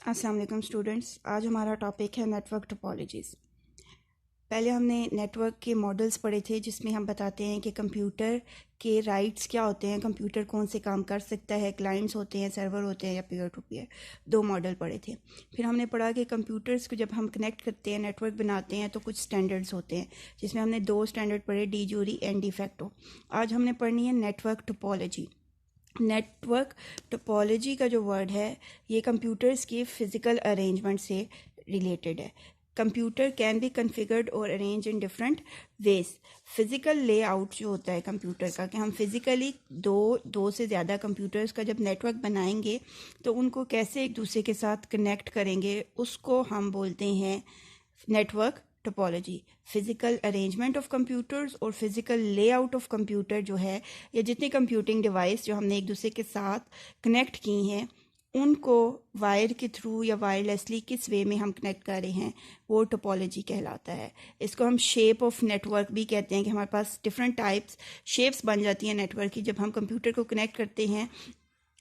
अस्सलाम वालेकुम स्टूडेंट्स। आज हमारा टॉपिक है नेटवर्क टोपोलॉजीज़। पहले हमने नेटवर्क के मॉडल्स पढ़े थे जिसमें हम बताते हैं कि कंप्यूटर के राइट्स क्या होते हैं, कंप्यूटर कौन से काम कर सकता है, क्लाइंट्स होते हैं, सर्वर होते हैं या पीयर टू पीयर। दो मॉडल पढ़े थे। फिर हमने पढ़ा कि कंप्यूटर्स को जब हम कनेक्ट करते हैं, नेटवर्क बनाते हैं, तो कुछ स्टैंडर्ड्स होते हैं जिसमें हमने दो स्टैंडर्ड पढ़े, de jure and de facto. आज हमने पढ़नी है नेटवर्क टोपोलॉजी। नेटवर्क टोपोलॉजी का जो वर्ड है ये कंप्यूटर्स की फ़िज़िकल अरेंजमेंट से रिलेटेड है। कंप्यूटर कैन बी कन्फिगर्ड और arrange in different ways. Physical layout जो होता है कंप्यूटर का, कि हम फिज़िकली दो से ज़्यादा कंप्यूटर्स का जब नेटवर्क बनाएंगे तो उनको कैसे एक दूसरे के साथ कनेक्ट करेंगे, उसको हम बोलते हैं network topology. Physical arrangement of computers और फिज़िकल लेआउट ऑफ कंप्यूटर जो है, या जितनी कंप्यूटिंग डिवाइस जो हमने एक दूसरे के साथ कनेक्ट की हैं उनको वायर के थ्रू या वायरलेसली किस वे में हम कनेक्ट कर रहे हैं, वो टोपोलॉजी कहलाता है। इसको हम शेप ऑफ नेटवर्क भी कहते हैं कि हमारे पास डिफरेंट टाइप्स शेप्स बन जाती हैं नेटवर्क की। जब हम कंप्यूटर को कनेक्ट करते हैं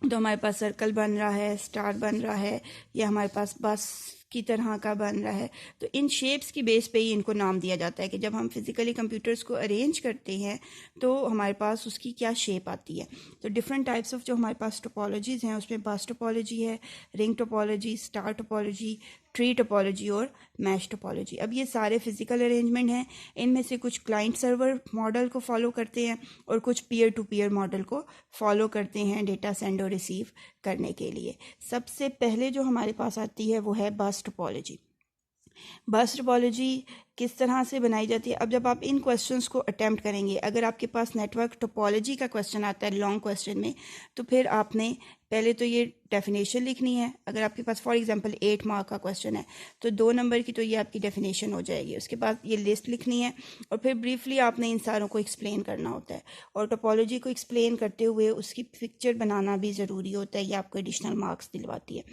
तो हमारे पास सर्कल बन रहा है, स्टार बन रहा है, या हमारे पास बस की तरह का बन रहा है। तो इन शेप्स की बेस पे ही इनको नाम दिया जाता है कि जब हम फिज़िकली कंप्यूटर्स को अरेंज करते हैं तो हमारे पास उसकी क्या शेप आती है। तो डिफरेंट टाइप्स ऑफ जो हमारे पास टोपोलॉजीज़ हैं उसमें बस टोपोलॉजी है, ring topology, star topology, tree topology और मैश टोपोलॉजी। अब ये सारे फिज़िकल अरेंजमेंट हैं। इनमें से कुछ क्लाइंट सर्वर मॉडल को फॉलो करते हैं और कुछ पीयर टू पीयर मॉडल को फॉलो करते हैं डेटा सेंड और रिसीव करने के लिए। सबसे पहले जो हमारे पास आती है वो है बस टोपोलॉजी। बस टोपोलॉजी किस तरह से बनाई जाती है? अब जब आप इन क्वेश्चंस को अटेम्प्ट करेंगे, अगर आपके पास नेटवर्क टोपोलॉजी का क्वेश्चन आता है लॉन्ग क्वेश्चन में, तो फिर आपने पहले तो ये डेफिनेशन लिखनी है। अगर आपके पास फॉर एग्जांपल 8 मार्क का क्वेश्चन है तो 2 नंबर की तो ये आपकी डेफिनेशन हो जाएगी। उसके बाद ये लिस्ट लिखनी है और फिर ब्रीफली आपने इन सारों को एक्सप्लेन करना होता है। और टोपोलॉजी को एक्सप्लेन करते हुए उसकी पिक्चर बनाना भी ज़रूरी होता है, ये आपको एडिशनल मार्क्स दिलवाती है।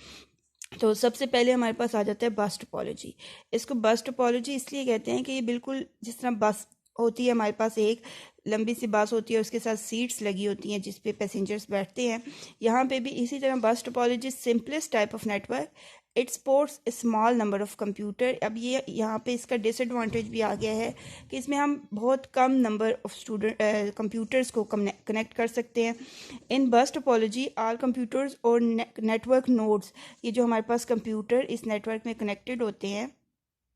तो सबसे पहले हमारे पास आ जाता है बस टोपोलॉजी। इसको बस टोपोलॉजी इसलिए कहते हैं कि ये बिल्कुल जिस तरह बस होती है, हमारे पास एक लंबी सी बस होती है, उसके साथ सीट्स लगी होती हैं जिस पे पैसेंजर्स बैठते हैं। यहाँ पे भी इसी तरह बस topology simplest type of network, it supports A small number of computer. अब ये यहाँ पे इसका डिसएडवांटेज भी आ गया है कि इसमें हम बहुत कम नंबर ऑफ कंप्यूटर्स को कनेक्ट कर सकते हैं। इन बस टोपोलॉजी ऑल कंप्यूटर्स और नेटवर्क नोड्स, ये जो हमारे पास कंप्यूटर इस नेटवर्क में कनेक्टेड होते हैं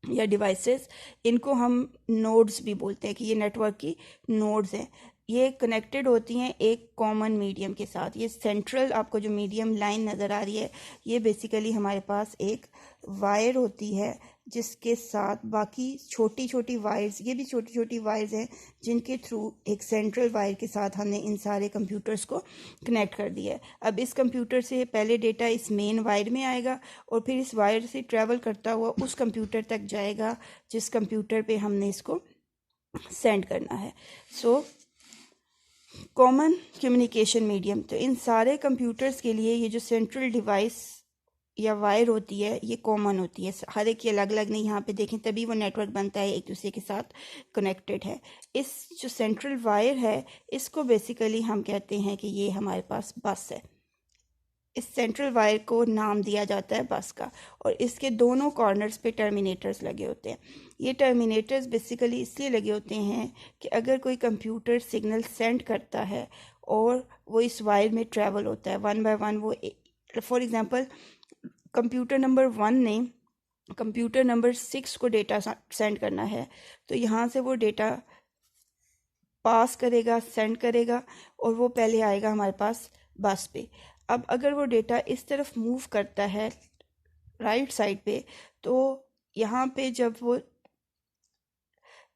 या डिवाइसेस, इनको हम नोड्स भी बोलते हैं कि ये नेटवर्क की नोड्स हैं। ये कनेक्टेड होती हैं एक कॉमन मीडियम के साथ। ये सेंट्रल आपको जो मीडियम लाइन नज़र आ रही है, ये बेसिकली हमारे पास एक वायर होती है जिसके साथ बाकी छोटी छोटी वायर्स, ये भी छोटी छोटी वायर्स हैं जिनके थ्रू एक सेंट्रल वायर के साथ हमने इन सारे कंप्यूटर्स को कनेक्ट कर दिया है। अब इस कंप्यूटर से पहले डेटा इस मेन वायर में आएगा और फिर इस वायर से ट्रैवल करता हुआ उस कंप्यूटर तक जाएगा जिस कंप्यूटर पे हमने इसको सेंड करना है। सो कॉमन कम्युनिकेशन मीडियम, तो इन सारे कंप्यूटर्स के लिए ये जो सेंट्रल डिवाइस या वायर होती है ये कॉमन होती है, हर एक की अलग अलग नहीं। यहाँ पे देखें तभी वो नेटवर्क बनता है, एक दूसरे के साथ कनेक्टेड है। इस जो सेंट्रल वायर है इसको बेसिकली हम कहते हैं कि ये हमारे पास बस है। इस सेंट्रल वायर को नाम दिया जाता है बस का, और इसके दोनों कॉर्नर्स पे टर्मिनेटर्स लगे होते हैं। ये टर्मिनेटर्स बेसिकली इसलिए लगे होते हैं कि अगर कोई कंप्यूटर सिग्नल सेंड करता है और वो इस वायर में ट्रैवल होता है वन बाय वन, वो फॉर एग्जांपल कंप्यूटर नंबर 1 ने कंप्यूटर नंबर 6 को डेटा सेंड करना है, तो यहाँ से वो डेटा पास करेगा, सेंड करेगा, और वो पहले आएगा हमारे पास बस पे। अब अगर वो डेटा इस तरफ मूव करता है राइट साइड पे, तो यहाँ पे जब वो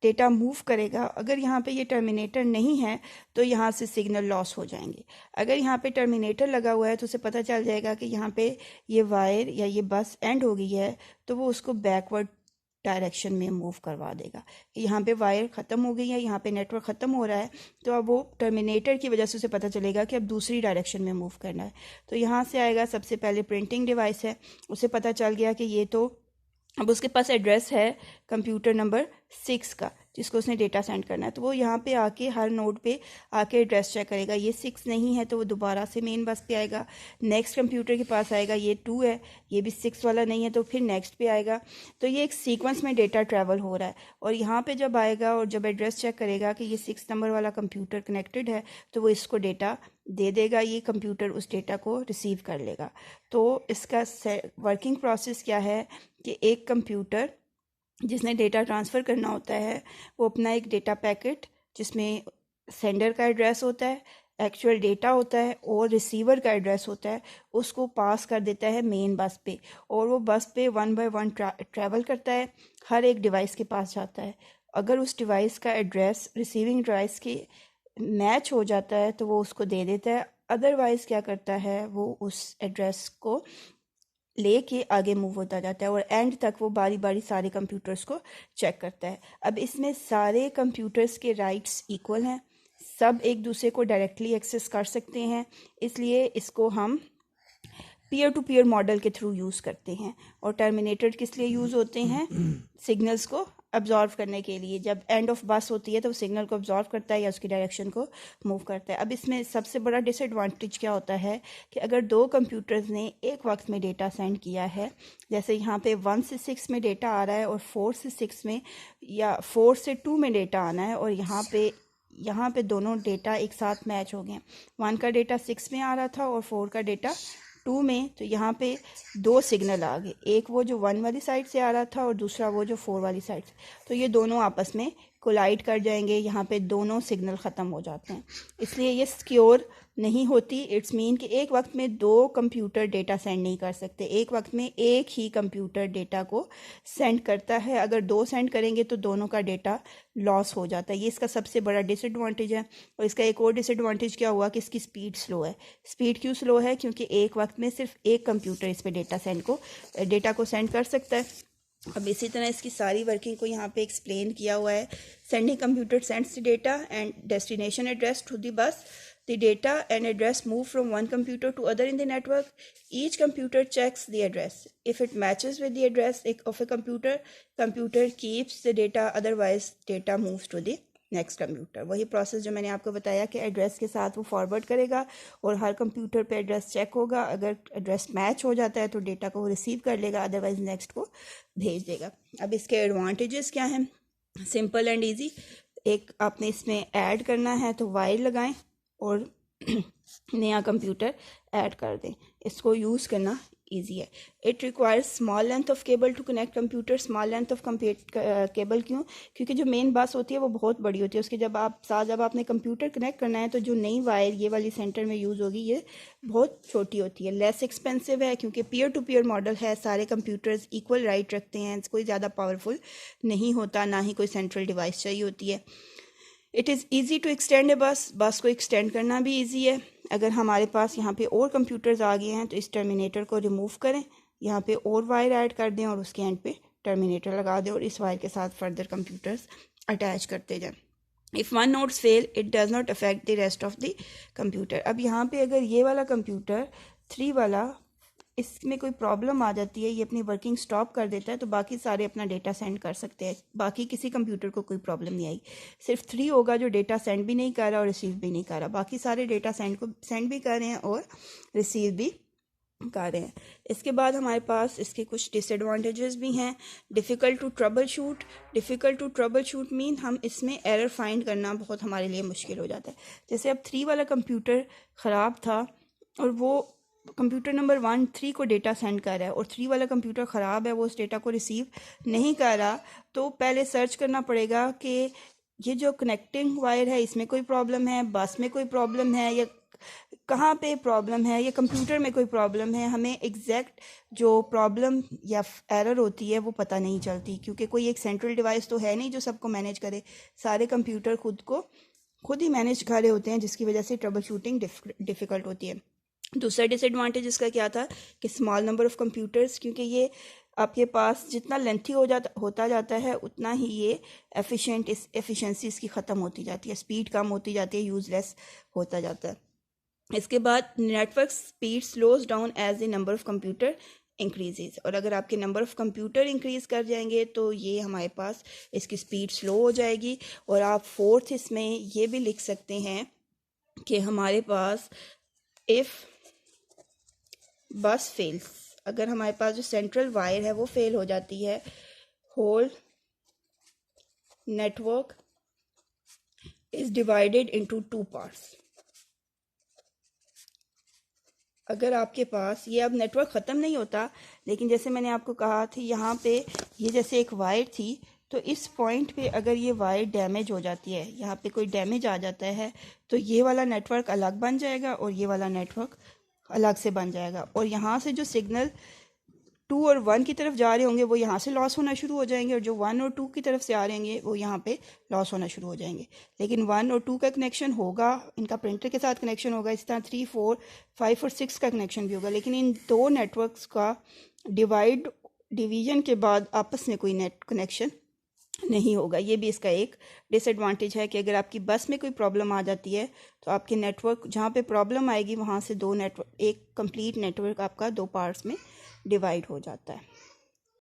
डेटा मूव करेगा, अगर यहाँ पे ये टर्मिनेटर नहीं है तो यहाँ से सिग्नल लॉस हो जाएंगे। अगर यहाँ पे टर्मिनेटर लगा हुआ है तो उसे पता चल जाएगा कि यहाँ पे ये वायर या ये बस एंड हो गई है, तो वो उसको बैकवर्ड डायरेक्शन में मूव करवा देगा। यहाँ पे वायर ख़त्म हो गई है, यहाँ पे नेटवर्क ख़त्म हो रहा है, तो अब वो टर्मिनेटर की वजह से उसे पता चलेगा कि अब दूसरी डायरेक्शन में मूव करना है। तो यहाँ से आएगा, सबसे पहले प्रिंटिंग डिवाइस है, उसे पता चल गया कि ये तो अब उसके पास एड्रेस है कंप्यूटर नंबर 6 का, जिसको उसने डेटा सेंड करना है, तो वो यहाँ पे आके हर नोड पे आके एड्रेस चेक करेगा। ये 6 नहीं है तो वो दोबारा से मेन बस पे आएगा, नेक्स्ट कंप्यूटर के पास आएगा, ये 2 है, ये भी 6 वाला नहीं है तो फिर नेक्स्ट पे आएगा। तो ये एक सीक्वेंस में डेटा ट्रैवल हो रहा है, और यहाँ पे जब आएगा और जब एड्रेस चेक करेगा कि ये 6 नंबर वाला कंप्यूटर कनेक्टेड है तो वो इसको डेटा दे देगा, ये कंप्यूटर उस डेटा को रिसीव कर लेगा। तो इसका वर्किंग प्रोसेस क्या है कि एक कंप्यूटर जिसने डेटा ट्रांसफ़र करना होता है वो अपना एक डेटा पैकेट जिसमें सेंडर का एड्रेस होता है, एक्चुअल डेटा होता है और रिसीवर का एड्रेस होता है, उसको पास कर देता है मेन बस पे, और वो बस पे 1 बाय 1 ट्रैवल करता है, हर एक डिवाइस के पास जाता है। अगर उस डिवाइस का एड्रेस रिसीविंग डिवाइस के मैच हो जाता है तो वो उसको दे देता है, अदरवाइज़ क्या करता है वो उस एड्रेस को लेके आगे मूव होता जाता है और एंड तक वो बारी बारी सारे कंप्यूटर्स को चेक करता है। अब इसमें सारे कंप्यूटर्स के राइट्स इक्वल हैं, सब एक दूसरे को डायरेक्टली एक्सेस कर सकते हैं, इसलिए इसको हम पीयर टू पीयर मॉडल के थ्रू यूज़ करते हैं। और टर्मिनेटर किस लिए यूज़ होते हैं? सिग्नल्स को अब्जॉर्व करने के लिए। जब एंड ऑफ बस होती है तो वो सिग्नल को अब्जॉर्व करता है या उसकी डायरेक्शन को मूव करता है। अब इसमें सबसे बड़ा डिसएडवांटेज क्या होता है कि अगर दो कंप्यूटर्स ने एक वक्त में डेटा सेंड किया है, जैसे यहाँ पे 1 से 6 में डेटा आ रहा है और 4 से 6 में या 4 से 2 में डेटा आना है, और यहाँ पे दोनों डेटा एक साथ मैच हो गए। 1 का डेटा 6 में आ रहा था और 4 का डेटा 2 में, तो यहाँ पे दो सिग्नल आ गए, एक वो जो 1 वाली साइड से आ रहा था और दूसरा वो जो 4 वाली साइड से। तो ये दोनों आपस में कोलाइड कर जाएंगे, यहाँ पे दोनों सिग्नल ख़त्म हो जाते हैं, इसलिए ये सिक्योर नहीं होती। इट्स मीन कि एक वक्त में दो कंप्यूटर डेटा सेंड नहीं कर सकते, एक वक्त में एक ही कंप्यूटर डेटा को सेंड करता है। अगर दो सेंड करेंगे तो दोनों का डेटा लॉस हो जाता है, ये इसका सबसे बड़ा डिसएडवांटेज है। और इसका एक और डिसएडवांटेज क्या हुआ कि इसकी स्पीड स्लो है। स्पीड क्यों स्लो है? क्योंकि एक वक्त में सिर्फ एक कंप्यूटर इस पर डेटा को सेंड कर सकता है। अब इसी तरह इसकी सारी वर्किंग को यहाँ पे एक्सप्लेन किया हुआ है। Sending computer sends the data and destination address to the bus. The data and address move from one computer to other in the network. Each computer checks the address. If it matches with the address of a computer keeps the data, otherwise data moves to the next computer. वही process जो मैंने आपको बताया कि address के साथ वो forward करेगा और हर कंप्यूटर पे एड्रेस चेक होगा, अगर एड्रेस मैच हो जाता है तो डेटा को वो रिसीव कर लेगा, अदरवाइज नेक्स्ट को भेज देगा। अब इसके एडवांटेजेस क्या हैं? Simple and easy. एक आपने इसमें ऐड करना है तो वायर लगाएं और नया कंप्यूटर ऐड कर दें, इसको यूज़ करना ईजी है। It requires small length of cable to connect computer. Small length of cable क्यों? क्योंकि जो मेन बस होती है वो बहुत बड़ी होती है, उसके जब आपने कंप्यूटर कनेक्ट करना है तो जो नई वायर ये वाली सेंटर में यूज़ होगी ये बहुत छोटी होती है। लेस एक्सपेंसिव है क्योंकि पीयर टू पीयर मॉडल है, सारे कंप्यूटर्स इक्वल राइट रखते हैं, कोई ज़्यादा पावरफुल नहीं होता, ना ही कोई सेंट्रल डिवाइस चाहिए होती है। It is easy to extend a bus को एक्सटेंड करना भी ईजी है। अगर हमारे पास यहाँ पे और कंप्यूटर्स आ गए हैं तो इस टर्मिनेटर को रिमूव करें, यहाँ पे और वायर ऐड कर दें और उसके एंड पे टर्मिनेटर लगा दें और इस वायर के साथ फर्दर कंप्यूटर्स अटैच करते जाएं। If one nodes fail it does not affect the rest of the computer. अब यहाँ पे अगर ये वाला कंप्यूटर 3 वाला, इसमें कोई प्रॉब्लम आ जाती है, ये अपनी वर्किंग स्टॉप कर देता है, तो बाकी सारे अपना डेटा सेंड कर सकते हैं, बाकी किसी कंप्यूटर को कोई प्रॉब्लम नहीं आई। सिर्फ 3 होगा जो डेटा सेंड भी नहीं कर रहा और रिसीव भी नहीं कर रहा, बाकी सारे डेटा सेंड भी कर रहे हैं और रिसीव भी कर रहे हैं। इसके बाद हमारे पास इसके कुछ डिसएडवांटेजेस भी हैं। Difficult to troubleshoot mean हम इसमें एरर फाइंड करना बहुत हमारे लिए मुश्किल हो जाता है। जैसे अब 3 वाला कंप्यूटर ख़राब था और वो कंप्यूटर नंबर 1 3 को डेटा सेंड कर रहा है और 3 वाला कंप्यूटर ख़राब है, वो उस डेटा को रिसीव नहीं कर रहा, तो पहले सर्च करना पड़ेगा कि ये जो कनेक्टिंग वायर है इसमें कोई प्रॉब्लम है, बस में कोई प्रॉब्लम है, या कहाँ पे प्रॉब्लम है, या कंप्यूटर में कोई प्रॉब्लम है। हमें एग्जैक्ट जो प्रॉब्लम या एरर होती है वो पता नहीं चलती, क्योंकि कोई एक सेंट्रल डिवाइस तो है नहीं जो सबको मैनेज करे, सारे कंप्यूटर खुद ही मैनेज कर रहे होते हैं, जिसकी वजह से ट्रबल शूटिंग डिफ़िकल्ट होती है। दूसरा डिसएडवांटेज इसका क्या था कि स्मॉल नंबर ऑफ़ कंप्यूटर्स, क्योंकि ये आपके पास जितना लेंथी होता जाता है उतना ही ये एफिशिएंसी इसकी ख़त्म होती जाती है, स्पीड कम होती जाती है, यूज़लेस होता जाता है। इसके बाद network speed slows down as the number of computer increases. और अगर आपके नंबर ऑफ़ कंप्यूटर इंक्रीज़ कर जाएंगे तो ये हमारे पास इसकी स्पीड स्लो हो जाएगी। और आप फोर्थ इसमें ये भी लिख सकते हैं कि हमारे पास इफ़ बस फेल्स, अगर हमारे पास जो सेंट्रल वायर है वो फेल हो जाती है, whole network is divided into 2 parts. अगर आपके पास ये, अब नेटवर्क ख़त्म नहीं होता, लेकिन जैसे मैंने आपको कहा थी यहाँ पे ये जैसे एक वायर थी, तो इस पॉइंट पे अगर ये वायर डैमेज हो जाती है, यहाँ पे कोई डैमेज आ जाता है, तो ये वाला नेटवर्क अलग बन जाएगा और ये वाला नेटवर्क अलग से बन जाएगा। और यहाँ से जो सिग्नल 2 और 1 की तरफ जा रहे होंगे वो यहाँ से लॉस होना शुरू हो जाएंगे, और जो 1 और 2 की तरफ से आ रहे होंगे वो यहाँ पे लॉस होना शुरू हो जाएंगे। लेकिन 1 और 2 का कनेक्शन होगा, इनका प्रिंटर के साथ कनेक्शन होगा, इस तरह 3, 4, 5 और 6 का कनेक्शन भी होगा। लेकिन इन दो नेटवर्क्स का डिवीजन के बाद आपस में कोई नेट कनेक्शन नहीं होगा। ये भी इसका एक डिसएडवांटेज है कि अगर आपकी बस में कोई प्रॉब्लम आ जाती है तो आपके नेटवर्क जहाँ पे प्रॉब्लम आएगी वहाँ से एक कंप्लीट नेटवर्क आपका 2 पार्ट्स में डिवाइड हो जाता है।